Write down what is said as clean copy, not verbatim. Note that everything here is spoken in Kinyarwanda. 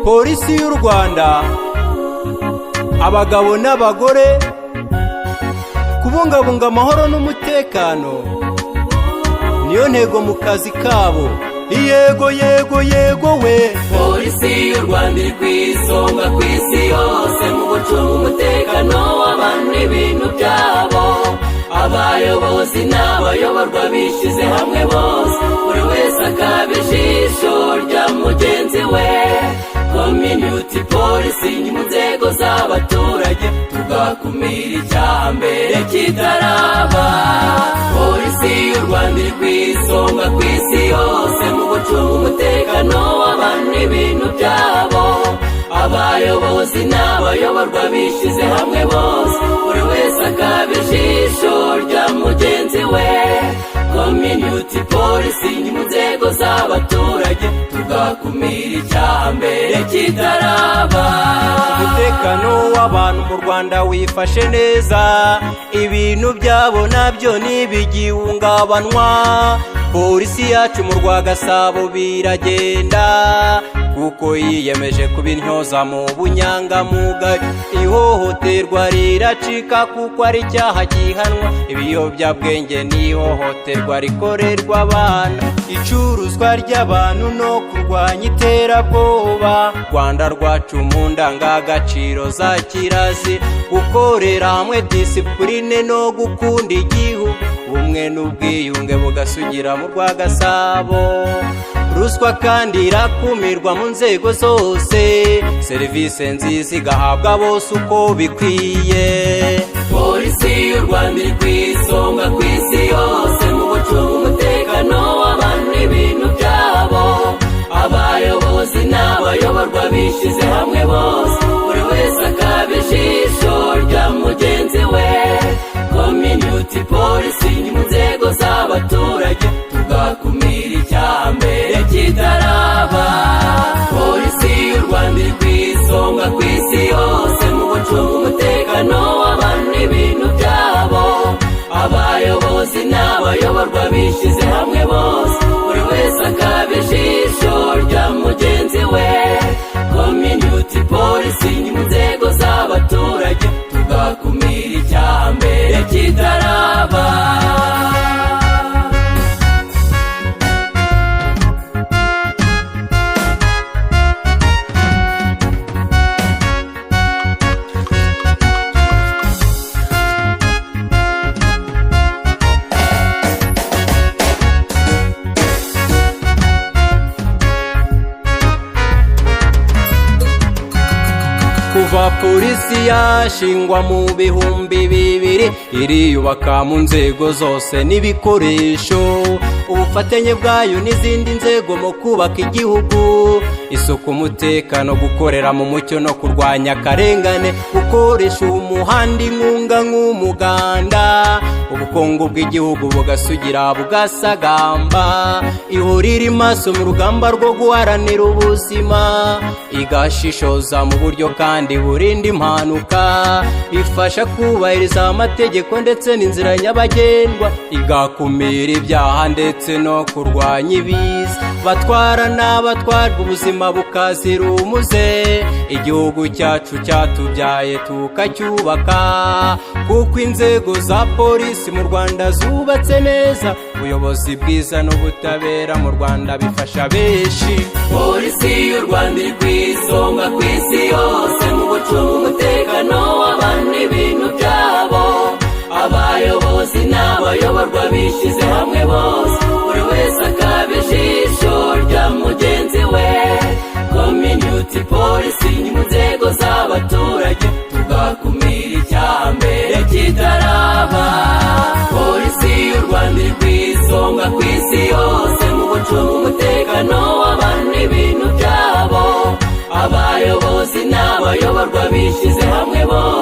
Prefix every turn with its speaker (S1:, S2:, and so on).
S1: Polisi y'u Rwanda, abagabo n'abagore, kubungabunga amahoro n'umutekano niyo ntego mu kazi kabo. Yego yego yego we.
S2: Polisi y'u Rwanda iri kwisonga ku isi yose mu gucunga umutekano w'abantu n'ibintu byabo. Abayobozi n'abayoborwa bishyize hamwe bose, buri wese akaba ijisho rya mugenzi we. Community Police ni mu nzego z'abaturage, tugakumira icyaha mbere kitaraba. Polisi y'u Rwanda iri kwisonga ku isi yose mu gucunga umutekano w'abantu n'ibintu byabo. Abayobozi n'abayoborwa bishyize hamwe bose, buri wese akaba ijisho rya mugenzi we. Community Police ni mu nzego z'abaturage, tugakumira icyaha mbere kitaraba.
S1: Umutekano w'abantu mu Rwanda wifashe neza, ibintu byabo nabyo ntibigihungabanywa. Polisi yacu mu Rwagasabo biragenda, kuko yiyemeje kubintyoza mu bunyangamugayo. Ihohoterwa riracika kuko ari icyaha gihanwa. Ibiyobyabwenge n'ihohoterwa rikorerwa abana, icuruzwa ry'abantu no kurwanya iterabwoba. Rwanda rwacu mu ndangagaciro za kirazira, gukorera hamwe, disipurine no gukunda igihugu, ubumwe n'ubwiyunge bugasugira mu Rwagasabo. Ruswa kandi irakumirwa mu nzego zose, serivisi nziza igahabwa bose uko bikwiye.
S2: Polisi y'u Rwanda iri kwisonga ku isi yose mu gucunga umutekano w'abantu n'ibintu byabo. Abayobozi n'abayoborwa bishyize hamwe bose, buri wese akaba ijisho rya mugenzi we. Community Police ni mu nzego z'abaturage, tugakumira icyaha mbere kitaraba. Polisi y'u Rwanda iri kwisonga ku isi yose mu gucunga umutekano w'abantu n'ibintu byabo. Abayobozi n'abayoborwa bishyize hamwe bose, buri wese akaba ijisho rya mugenzi we. Community Police ni mu nzego z'abaturage, tugakumira icyaha mbere kitaraba.
S1: Kuva polisi yashingwa mu bihumbi bibiri, iriyubaka mu nzego zose n'ibikoresho. Ubufatanye bwayo n'izindi nzego mu kubaka igihugu, isuku, umutekano, gukorera mu mucyo no kurwanya akarengane, gukoresha umuhanda inkunga nk'umuganda, ubukungu bw'igihugu bugasugira bugasagamba. Ihurira maso mu rugamba rwo guharanira ubuzima, igashishoza mu buryo kandi burinda impanuka, ifasha kubahiriza amategeko ndetse n'inzira nyabagendwa, igakumira ibyaha ndetse no kurwanya ibiza. Batwara n'abatwarwa ubuzima bukazira umuze, igihugu cyacu cyatubyaye tukacyubaka, kuko inzego za polisi mu Rwanda zubatse neza. Ubuyobozi bwiza n'ubutabera mu Rwanda bifasha benshi.
S2: Polisi y'u Rwanda iri kwisonga ku isi yose mu gucunga umutekano w'abantu n'ibintu byabo. Abayobozi n'abayoborwa bishyize hamwe bose, buri wese akaba ijisho rya mugenzi we. Community Police ni mu nzego z'abaturage, tugakumira icyaha mbere kitaraba. Polisi y'u Rwanda iri kwisonga ku isi yose mu gucunga umutekano w'abantu n'ibintu byabo. Abayobozi n'abayoborwa bishyize hamwe bose,